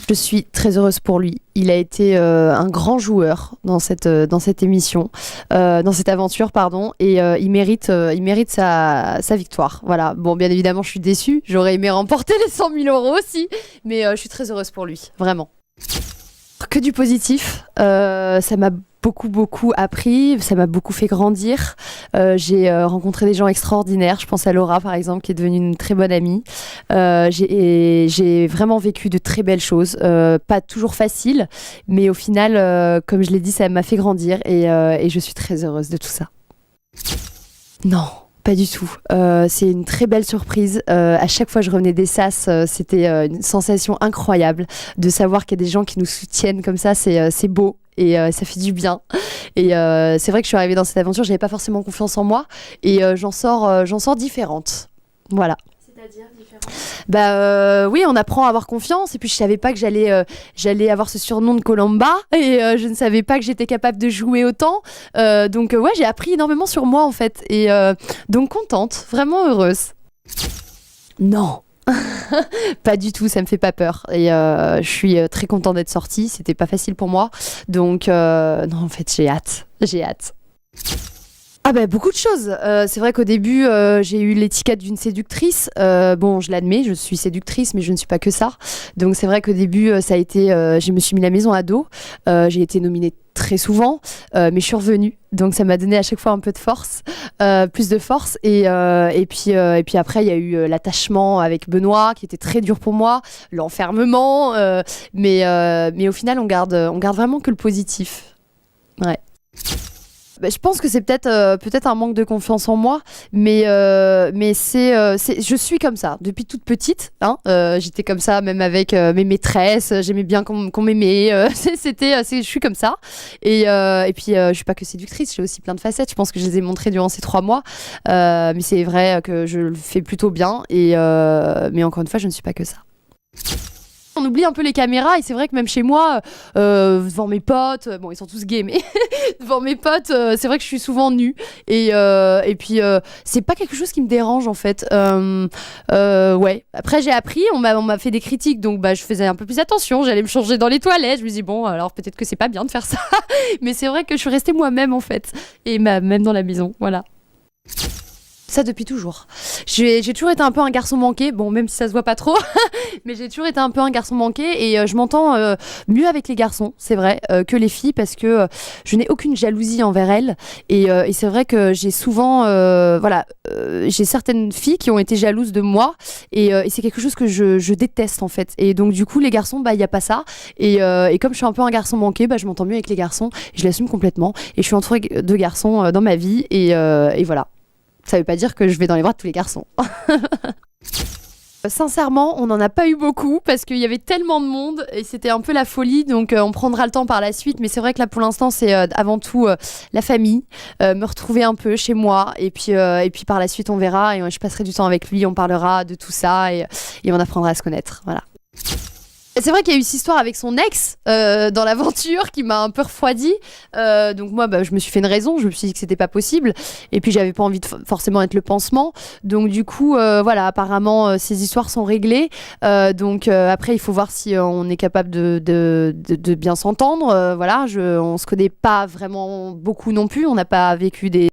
Je suis très heureuse pour lui. Il a été un grand joueur dans cette émission, dans cette aventure, pardon, et il mérite sa victoire. Voilà. Bon, bien évidemment, je suis déçue. J'aurais aimé remporter les 100 000 euros aussi, mais je suis très heureuse pour lui, vraiment. Que du positif. Ça m'a beaucoup appris, ça m'a beaucoup fait grandir. J'ai rencontré des gens extraordinaires. Je pense à Laura par exemple, qui est devenue une très bonne amie. J'ai vraiment vécu de très belles choses, pas toujours faciles, mais au final, comme je l'ai dit, ça m'a fait grandir et je suis très heureuse de tout ça. Non. Pas du tout. C'est une très belle surprise. À chaque fois que je revenais des SAS, c'était une sensation incroyable de savoir qu'il y a des gens qui nous soutiennent comme ça. C'est beau et ça fait du bien. Et c'est vrai que je suis arrivée dans cette aventure, j'avais pas forcément confiance en moi et j'en sors différente. Voilà. C'est-à-dire différente ? Oui, on apprend à avoir confiance. Et puis je savais pas que j'allais avoir ce surnom de Colomba et je ne savais pas que j'étais capable de jouer autant. Donc ouais, j'ai appris énormément sur moi en fait. Et donc contente, vraiment heureuse. Non. Pas du tout, ça me fait pas peur et je suis très contente d'être sortie, c'était pas facile pour moi donc non en fait j'ai hâte. Ah bah beaucoup de choses. C'est vrai qu'au début j'ai eu l'étiquette d'une séductrice. Bon, je l'admets, je suis séductrice, mais je ne suis pas que ça. Donc c'est vrai qu'au début ça a été, je me suis mis la maison à dos. J'ai été nominée très souvent, mais je suis revenue. Donc ça m'a donné à chaque fois un peu de force, plus de force. Et puis après il y a eu l'attachement avec Benoît qui était très dur pour moi, l'enfermement. Mais au final on garde vraiment que le positif. Ouais. Je pense que c'est peut-être un manque de confiance en moi, mais je suis comme ça depuis toute petite. Hein, j'étais comme ça même avec mes maîtresses. J'aimais bien qu'on m'aimait. Je suis comme ça. Et puis je suis pas que séductrice. J'ai aussi plein de facettes. Je pense que je les ai montrées durant ces 3 mois. Mais c'est vrai que je le fais plutôt bien. Mais encore une fois, je ne suis pas que ça. On oublie un peu les caméras et c'est vrai que même chez moi, devant mes potes, bon ils sont tous gays mais devant mes potes, c'est vrai que je suis souvent nue et puis c'est pas quelque chose qui me dérange en fait. Ouais. Après j'ai appris, on m'a fait des critiques donc je faisais un peu plus attention, j'allais me changer dans les toilettes, je me dis bon alors peut-être que c'est pas bien de faire ça, mais c'est vrai que je suis restée moi-même en fait et même dans la maison, voilà. Ça depuis toujours. J'ai toujours été un peu un garçon manqué, bon même si ça se voit pas trop, mais j'ai toujours été un peu un garçon manqué et je m'entends mieux avec les garçons, c'est vrai, que les filles parce que je n'ai aucune jalousie envers elles et c'est vrai que j'ai souvent, j'ai certaines filles qui ont été jalouses de moi et c'est quelque chose que je déteste en fait et donc du coup les garçons il y a pas ça et comme je suis un peu un garçon manqué je m'entends mieux avec les garçons et je l'assume complètement et je suis entourée de garçons dans ma vie et voilà. Ça veut pas dire que je vais dans les bras de tous les garçons. Sincèrement, on n'en a pas eu beaucoup parce qu'il y avait tellement de monde et c'était un peu la folie. Donc, on prendra le temps par la suite. Mais c'est vrai que là, pour l'instant, c'est avant tout la famille, me retrouver un peu chez moi. Et puis par la suite, on verra et je passerai du temps avec lui. On parlera de tout ça et on apprendra à se connaître. Voilà. C'est vrai qu'il y a eu cette histoire avec son ex dans l'aventure qui m'a un peu refroidi. Donc moi, je me suis fait une raison. Je me suis dit que c'était pas possible. Et puis j'avais pas envie de forcément être le pansement. Donc du coup, voilà, apparemment ces histoires sont réglées. Donc après, il faut voir si on est capable de bien s'entendre. Voilà, on se connaît pas vraiment beaucoup non plus. On n'a pas vécu des